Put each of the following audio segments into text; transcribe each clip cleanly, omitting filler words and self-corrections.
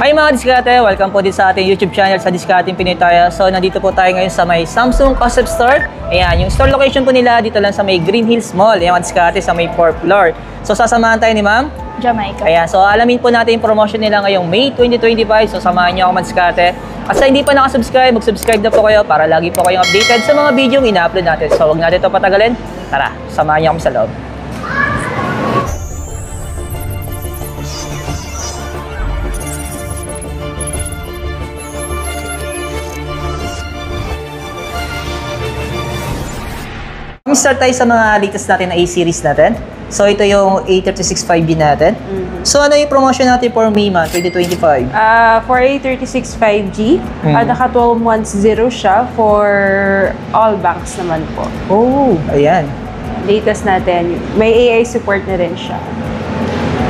Hi mga diskarte! Welcome po din sa ating YouTube channel sa Discarding Pinoy tayo. So nandito po tayo ngayon sa may Samsung Concept Store. Ayan, yung store location po nila dito lang sa may Green Hills Mall. Ayan mga diskarte sa may 4th floor. So sasamahan tayo ni Ma'am Jamaica. Ayan, so alamin po natin yung promotion nila ngayong May 2025. So samahan nyo ako mga diskarte. At sa hindi pa nakasubscribe, mag-subscribe na po kayo para lagi po kayong updated sa mga video yung ina-upload natin. So huwag natin ito patagalin. Tara, samahan nyo kami sa loob. Start tayo sa mga latest natin na A-series natin. So ito yung A36 5G natin. So ano yung promotion natin for May 2025? For A36 5G, naka 12 months zero siya for all banks naman po. Oh, ayan. Latest natin, may AI support na rin siya.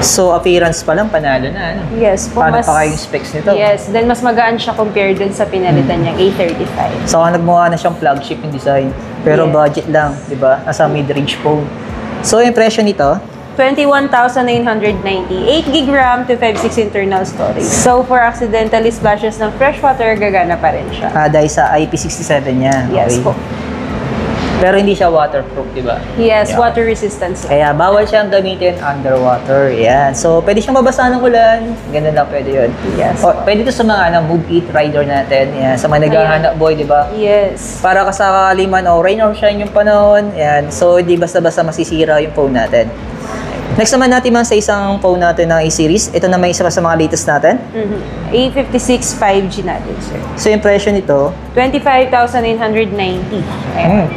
So appearance pa lang, panalo na. Ano? Yes po. Paano pa kayong specs nito? Yes, then mas magaan siya compared dun sa pinalitan niyang A35. So nagmukha na siyang flagship yung design. Pero budget lang, di ba? Nasa mid-range phone. So yung presyo nito? 21,990. 8GB RAM, 256 internal storage. So for accidentally splashes ng fresh water, gagana pa rin siya. Dahil sa IP67 niya. Yes Okay. po. Pero hindi siya waterproof, di ba? Yes, Yeah. water resistance. Kaya bawal siyang gamitin underwater. Yan. So, pwede siyang mabasa ng ulan. Ganun lang pwede yun. Yes. O, pwede ito sa mga move eat rider natin. Yan. Sa mga naghahanap boy, di ba? Yes. Para kasakali man, rain or shine yung panahon. Yan. So, hindi basta-basta masisira yung phone natin. Next naman natin sa isang phone natin ng A-series. Ito naman isa pa sa mga latest natin. A56 5G natin, sir. So, yung presyo nito? 25,990. Ayan.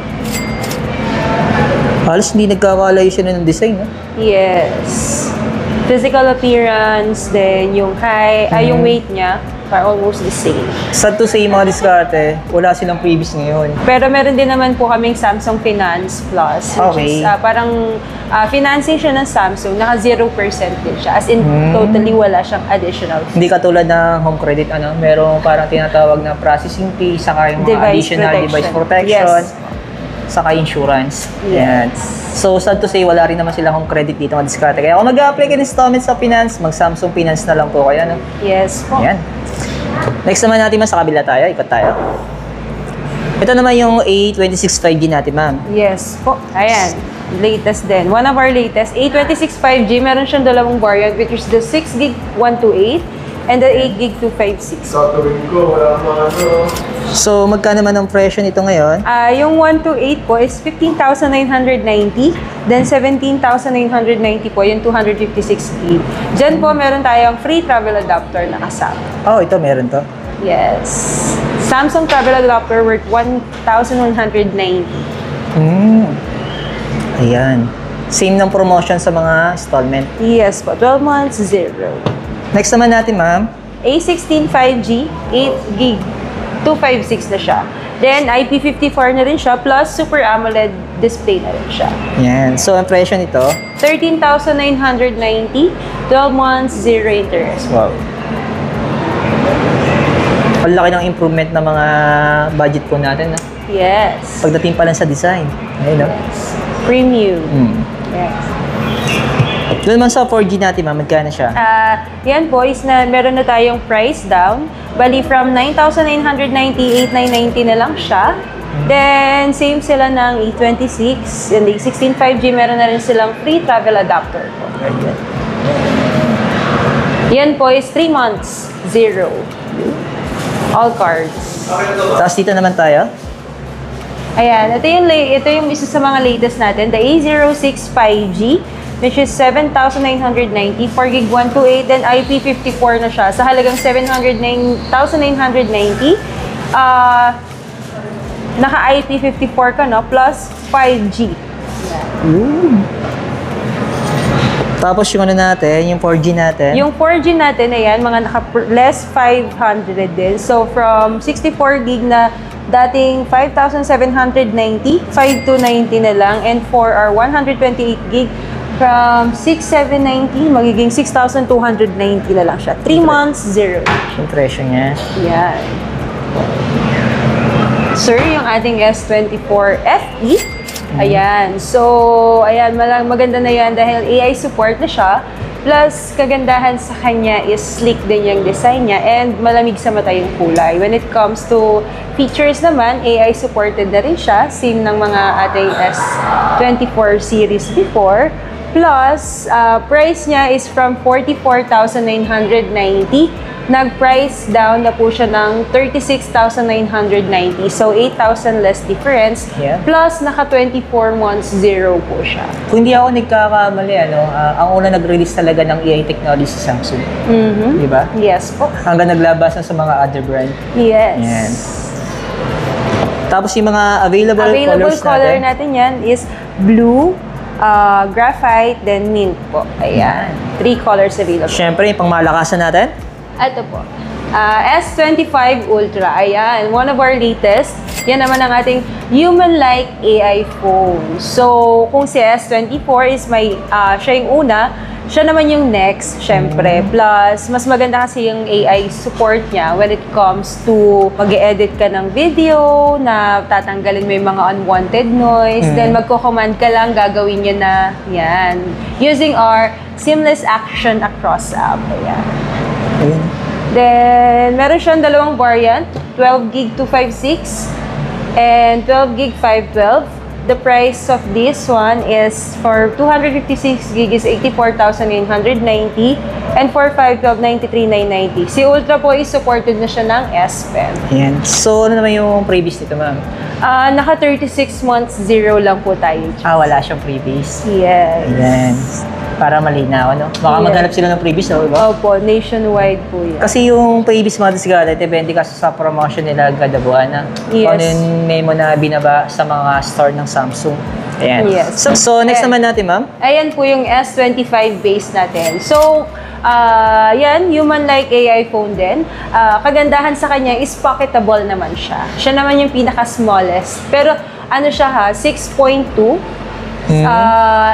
Halos hindi nagkakalayo siya ng design, no? Yes. Physical appearance, then yung height, yung weight niya, are almost the same. Sad to say, mga diskarte, wala silang previous ngayon. Pero meron din naman po kaming Samsung Finance Plus, which is parang financing siya ng Samsung, naka 0% din siya. As in, totally wala siyang additional fee. Hindi katulad ng home credit, merong parang tinatawag na processing fee, saka yung mga additional device protection, saka insurance. Yan. So, sad to say, wala rin naman silang home credit dito mga diskarte. Kaya kung mag-apply ka ng installment sa finance, mag-Samsung Finance na lang po kayo, no? Yes po. Yan. Next naman natin sa kabila tayo, ikot tayo. Ito naman yung A26 5G natin, ma'am. Yes po. Ayan. Latest din. One of our latest. A26 5G, meron siyang dalawang variant, which is the 6GB 128 and the 8GB 256. Tatawin ko, wala naman So, magkano naman ang presyo nito ngayon? Yung 128 po is 15,990. Then 17,990 po yung 256GB. Diyan po meron tayong free travel adapter na kasama. Oh, ito meron to. Yes. Samsung travel adapter worth 1,190. Ayan. Same ng promotion sa mga installment. Yes po. 12 months, zero. Next naman natin, ma'am. A16 5G, 8GB, 256 na siya. Then, IP54 na rin siya, plus Super AMOLED display na rin siya. Yan. So, ang presyo nito? 13,990, 12 months, zero interest. Wow. Ang laki ng improvement ng mga budget po natin, no? Yes. Pagdating pa lang sa design. Ayun, no? Premium. Yes. Doon man sa 4G natin, ma'am, magkano siya? Yan po is na meron na tayong price down. Bali from 9,998, 990 na lang siya. Then, same sila ng A26 and the A16 5G, meron na rin silang free travel adapter po. Yan po is 3 months, zero. All cards. Tapos dito naman tayo. Ayan, ito yung isa sa mga latest natin, the A06 5G, which is 7,990, 4GB 128, then IP54 na siya sa halagang 7,990. Naka IP54 ka, no? Plus 5G. Tapos yung ano natin, yung 4G natin. Yung 4G natin, ayan, mga naka less 500 din. So, from 64GB na dating 5,790, 5,290 na lang. And for our 128GB, from 6,790, magiging 6,290 na lang siya. 3 months, zero. Yung presyo niya. Yan. Sir, yung ating S24 FE, Ayan. So, ayan, maganda na yan dahil AI support na siya. Plus, kagandahan sa kanya is sleek din yung design niya and malamig sa mata yung kulay. When it comes to features naman, AI supported na rin siya, same ng mga ating S24 series before. Plus, price niya is from 44,990. Nag-price down na po siya ng 36,990. So, 8,000 less difference. Yeah. Plus, naka 24 months zero po siya. Kung hindi ako nagkakamali, ang una nag-release talaga ng AI technology sa Samsung. Di ba? Yes po. Hanggang naglabas na sa mga other brand. Yes. Yan. Tapos yung mga available Color colors natin yan is blue, graphite, then mint po. Ayan. 3 colors available. Siyempre, yung pangmalakasan natin. Ito po. S25 Ultra. Ayan. One of our latest. Yan naman ang ating human-like AI phone. So, kung si S24 is siya yung una, siya naman yung next, syempre. Plus, mas maganda kasi yung AI support niya when it comes to mag-edit ka ng video, na tatanggalin mo yung mga unwanted noise, then magko-command ka lang, gagawin niya na yan. Using our seamless action across app. Ayan. Ayun. Then, meron siyang dalawang variant, 12 gig 256 and 12 gig 512. The price of this one is for 256 gig is 84,990 and for 512, 93,990. Si Ultra po is supported na siya ng S Pen. Ayan. So, ano naman yung previous nito, ma'am? Naka 36 months zero lang po tayo. Wala siyang previous. Yes. Ayan. Para malinaw, ano? Baka maghanap sila ng previous, no? Diba? Opo, nationwide po yan. Kasi yung previous models gala, depende kasi sa promotion nila kada buwan, na Yes. kung ano yung memo na binaba sa mga store ng Samsung. Ayan. Yes. So next naman natin, ma'am. Ayan po yung S25 base natin. So, yan, human-like AI phone din. Kagandahan sa kanya is pocketable naman siya. Siya naman yung pinaka-smallest. Pero ano siya ha, 6.2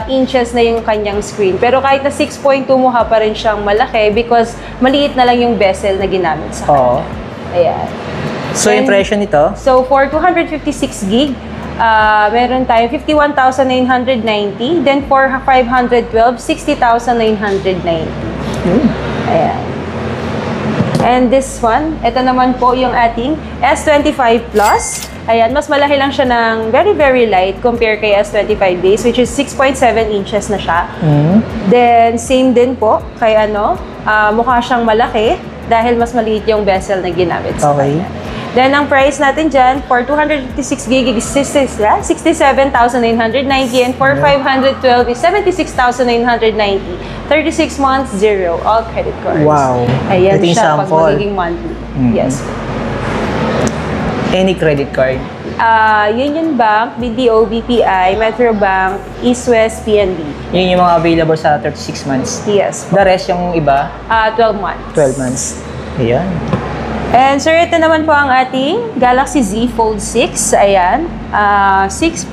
inches na yung kanyang screen. Pero kahit na 6.2 mukha pa rin siyang malaki because maliit na lang yung bezel na ginamit sa kanya. Oo. Ayan. So yung presyo nito? So, for 256 gig, meron tayo 51,990. Then, for 512, 60,990. Ayan. And this one, ito naman po yung ating S25 Plus. Ayan, mas malaki lang siya ng very, very light compare kay S25 base, which is 6.7 inches na siya. Then, same din po kay mukha siyang malaki dahil mas maliit yung bezel na ginamit sa kanya. Then, ang price natin dyan, for 256 gig is 67,990 and for 512 is 76,990. 36 months, zero. All credit cards. Wow. Ayan Ito yung siya pag sample. magiging monthly. Yes. Any credit card? Union Bank, BDO, BPI, Metro Bank, East West, PNB. Yun yung mga available sa 36 months. Yes. The rest, yung iba, 12 months. 12 months. Ayan. And sir, ito naman po ang ating Galaxy Z Fold 6. Ayan. 6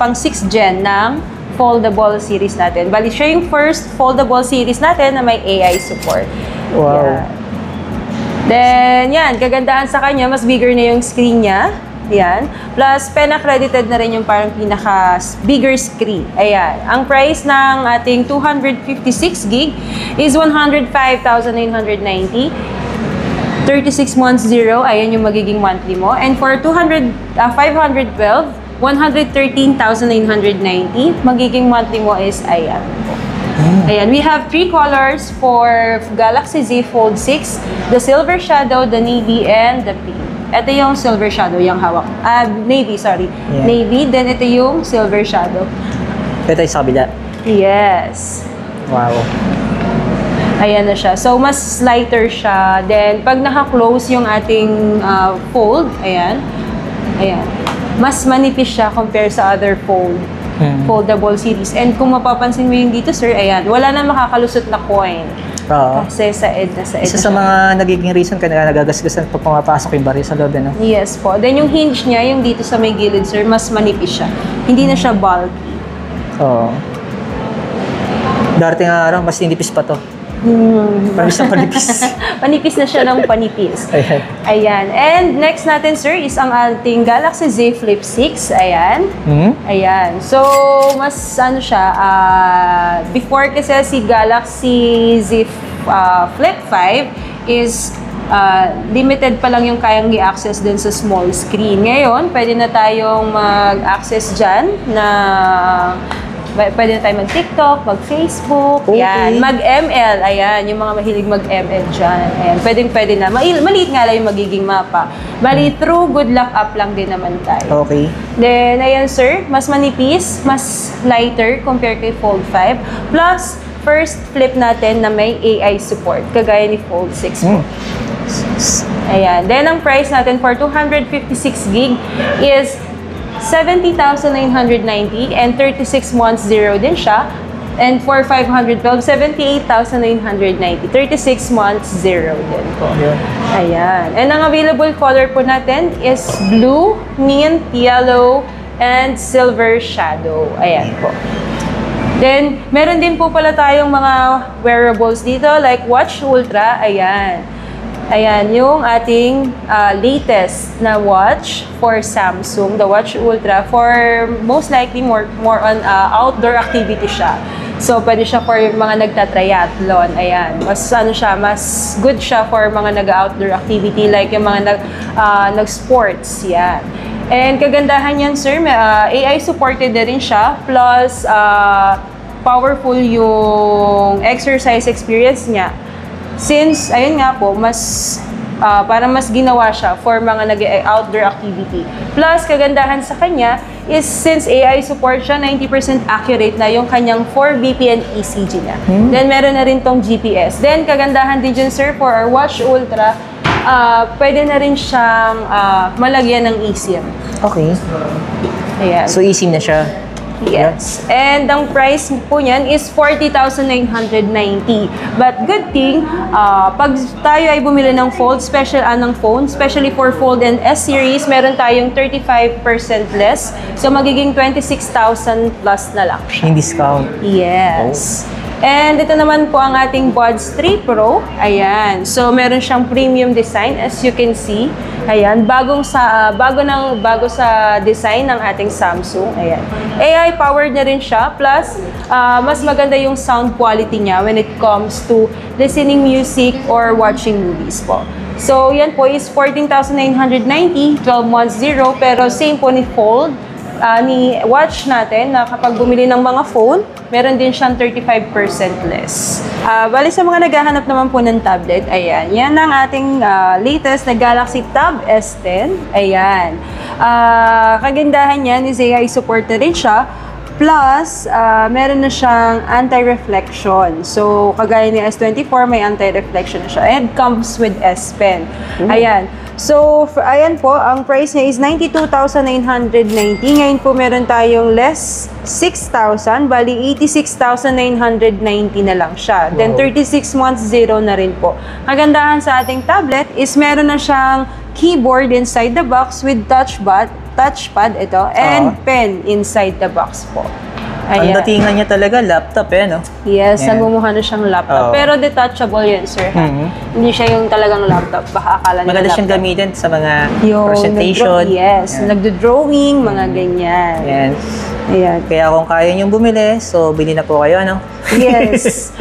Gen ng foldable series natin. Bali, siya yung first foldable series natin na may AI support. Wow. Yan. Then, yan. Kagandahan sa kanya, mas bigger na yung screen niya. Yan. Plus, pen-accredited na rin yung parang pinaka-bigger screen. Ayan. Ang price ng ating 256 gig is 105,990. 36 months zero, ayan yung magiging monthly mo. And for 512, 113,990, magiging monthly mo is ayan. Ayan, we have 3 colors for Galaxy Z Fold 6, the Silver Shadow, the Navy, and the Pink. Ito yung Silver Shadow, yung hawak. Navy, sorry. Yeah. Navy, then ito yung Silver Shadow. Ito yung sa kabila. Yes. Wow. Ayan na siya. So, mas lighter siya. Then, pag naka-close yung ating fold, ayan. Ayan. Mas manipis siya compare sa other foldable series. And kung mapapansin mo yung dito, sir, ayan, wala na makakalusot na coin. Oo. Kasi sa edge Isa sa mga nagiging reason kaya nagagasgasan pag pumapasok yung baril sa loob, no? Yes po. Then, yung hinge niya, yung dito sa may gilid, sir, mas manipis siya. Hindi na siya bulky. Oo. Darating ang araw, mas nipis pa to. Panipis na panipis. Panipis na siya ng panipis. Ayan. Ayan. And next natin, sir, is ang ating Galaxy Z Flip 6. Ayan. Ayan. So, mas ano siya, before kasi si Galaxy Z Flip 5 is limited pa lang yung kayang i-access dun sa small screen. Ngayon, pwede na tayong mag-access dyan na pwede na tayo mag-TikTok, mag-Facebook, yan, mag-ML, ayan, yung mga mahilig mag-ML dyan, ayan, pwede na. Maliit nga lang yung magiging mapa. Bali, through Good Luck app lang din naman tayo. Okay. Then, ayan sir, mas manipis, mas lighter compared kay Fold 5. Plus, first flip natin na may AI support, kagaya ni Fold 6 po. Ayan. Then, ang price natin for 256 gig is 70,990 and 36 months zero din siya. And for 512, 78,990. 36 months zero din po. Ayan. And ang available color po natin is blue, mint, yellow, and silver shadow. Ayan po. Then, meron din po pala tayong mga wearables dito like Watch Ultra. Ayan. Ayan, yung ating latest na watch for Samsung, the Watch Ultra, for most likely more on outdoor activity siya. So, pwede siya for mga nagta-triathlon. Ayan, mas ano siya, mas good siya for mga nag-outdoor activity like yung mga nag-sports. Yan. And kagandahan yan, sir, AI supported na rin siya, plus powerful yung exercise experience niya. Since, ayun nga po, parang mas ginawa siya for mga nag-outdoor activity. Plus, kagandahan sa kanya is since AI support siya, 90% accurate na yung kanyang 4BP and ECG niya. Then, meron na rin tong GPS. Then, kagandahan din dyan, sir, for our Watch Ultra, pwede na rin siyang malagyan ng eSIM. Okay. Ayan. So, eSIM na siya. Yes. And ang price po niyan is 40,990. But good thing, pag tayo ay bumili ng Fold, ng phone, especially for Fold and S series, meron tayong 35% less. So magiging 26,000 plus na lang siya. Yung discount. Yes. And ito naman po ang ating Buds 3 Pro. Ayan. So meron siyang premium design as you can see. Ayan, bago sa design ng ating Samsung. Ayan. AI powered na rin siya, plus mas maganda yung sound quality niya when it comes to listening music or watching movies po. So yan po is 14,990, 12 months zero, pero same po ni Fold, ni Watch natin na kapag bumili ng mga phone, meron din siyang 35% less. Bali sa mga naghahanap naman po ng tablet, ayan, yan ang ating latest na Galaxy Tab S10. Ayan. Kagandahan yan is AI support na rin siya. Plus, meron na siyang anti-reflection. So, kagaya ni S24, may anti-reflection na siya. And comes with S Pen. Ayan. So, ayan po, ang price niya is 92,990. Ngayon po, meron tayong less 6,000. Bali, 86,990 na lang siya. Then, 36 months zero na rin po. Kagandahan sa ating tablet is meron na siyang keyboard inside the box with touchpad ito, and pen inside the box po. Ang datingan niya talaga, laptop no? Yes, nagmumukha na siyang laptop. Pero detachable yan, sir. Hindi siya yung talagang laptop. Baka akala nila maganda siyang gamitin sa mga presentation. Yes, nagdo-drawing, mga ganyan. Yes. Ayan. Kaya kung kaya niyong bumili, so bili na po kayo, ano? Yes.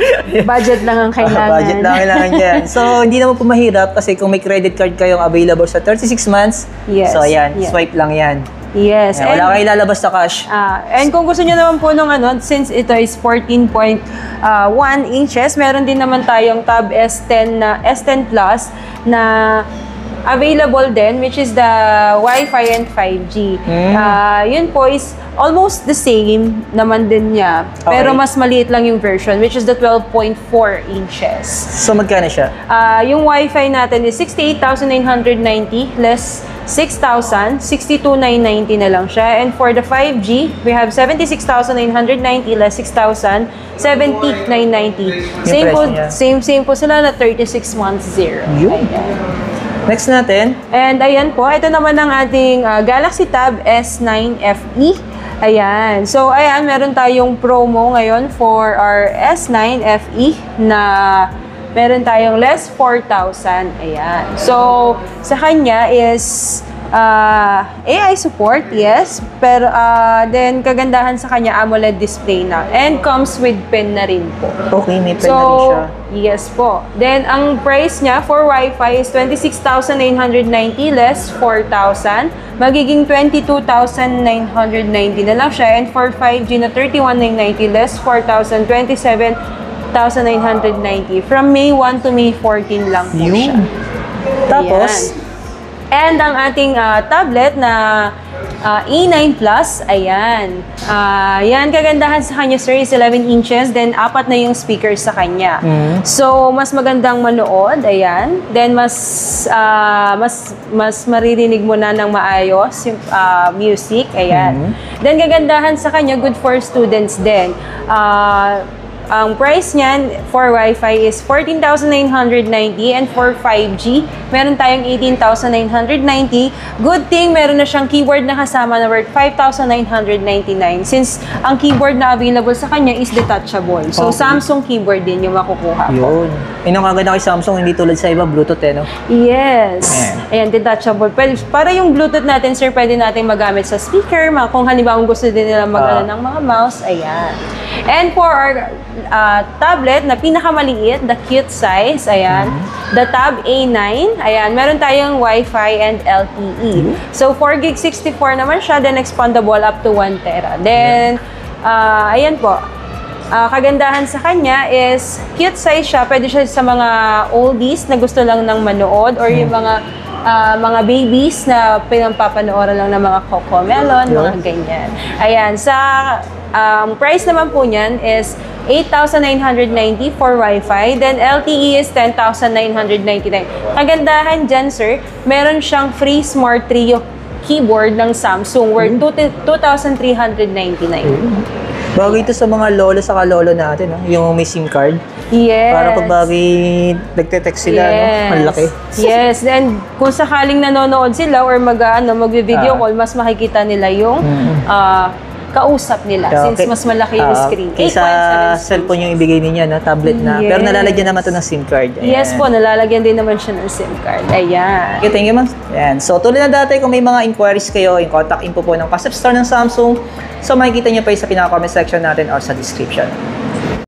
Budget lang ang kailangan. Budget lang ang kailangan dyan. So, hindi naman po mahirap kasi kung may credit card kayong available sa 36 months, so ayan, swipe lang yan. Yes. Ayan, wala kayo lalabas sa cash. And kung gusto niyo naman po nung since ito is 14.1 inches, meron din naman tayong Tab S10 na S10 Plus na available din, which is the Wi-Fi and 5G. Yun po is almost the same naman din niya. Pero mas maliit lang yung version, which is the 12.4 inches. So, magkano siya? Yung Wi-Fi natin is 68,990 less 6,000, 62,990 na lang siya. And for the 5G, we have 76,990 less 6,000, 70,990. Same po sila na 36 months zero. Next natin. And ayan po, ito naman ang ating Galaxy Tab S9 FE. Ayan. So, ayan, meron tayong promo ngayon for our S9 FE na meron tayong less 4,000. Ayan. So, sa kanya is AI support, yes. Pero, then, kagandahan sa kanya, AMOLED display na. And comes with pen na rin po. Okay, may pen na rin siya. Yes po. Then, ang price niya for Wi-Fi is 26,990 less 4,000. Magiging 22,990 na lang siya. And for 5G na 31,990 less 4,000, 27,990. From May 1 to May 14 lang po siya. Tapos, and ang ating tablet na A9 Plus, ayan. Yan, kagandahan sa kanya, sir, is 11 inches, then 4 na yung speakers sa kanya. So, mas magandang manood, ayan. Then, mas maririnig mo na ng maayos yung music, ayan. Then, kagandahan sa kanya, good for students din. Ang price niyan for Wi-Fi is 14,990 and for 5G, meron tayong 18,990. Good thing, meron na siyang keyboard na kasama na worth 5,999 since ang keyboard na available sa kanya is detachable. So, Samsung keyboard din yung makukuha ko. Yun. Ang kaganda kay Samsung, hindi tulad sa iba, Bluetooth no? Yes. Ayan, detachable. Para yung Bluetooth natin, sir, pwede natin magamit sa speaker, kung halimbawa gusto din nila mag ng mga mouse, ayan. And for our tablet na pinakamaliit, the cute size, ayan, the Tab A9, ayan, meron tayong Wi-Fi and LTE. So, 4 gig 64 naman siya, then expandable up to 1 tera. Then, ayan po, kagandahan sa kanya is cute size siya, pwede siya sa mga oldies na gusto lang ng manood or yung mga babies na pinapapanooran lang ng mga Cocomelon, mga ganyan. Ayan, sa price naman po niyan is 8,990 for Wi-Fi. Then, LTE is 10,999. Kagandahan dyan, sir, meron siyang free Smart Trio keyboard ng Samsung worth 2,399. Bagay ito sa mga lolo sa kalolo natin, no? Yung may SIM card. Yes. Para pag bagay nagte-text sila, no? Ang laki. Yes, and kung sakaling nanonood sila or mag-video call, mas makikita nila yung kausap nila since mas malaki yung screen. Kaysa cellphone yung ibigay niya, no? Tablet na. Pero nalalagyan naman ito ng SIM card. Ayan. Yes po, nalalagyan din naman siya ng SIM card. Ayan. Okay, thank you, ma'am. Ayan. So, tulad na dati, kung may mga inquiries kayo, yung contact info po ng concept store ng Samsung, so makikita niyo pa yung sa pinaka-comment section natin or sa description.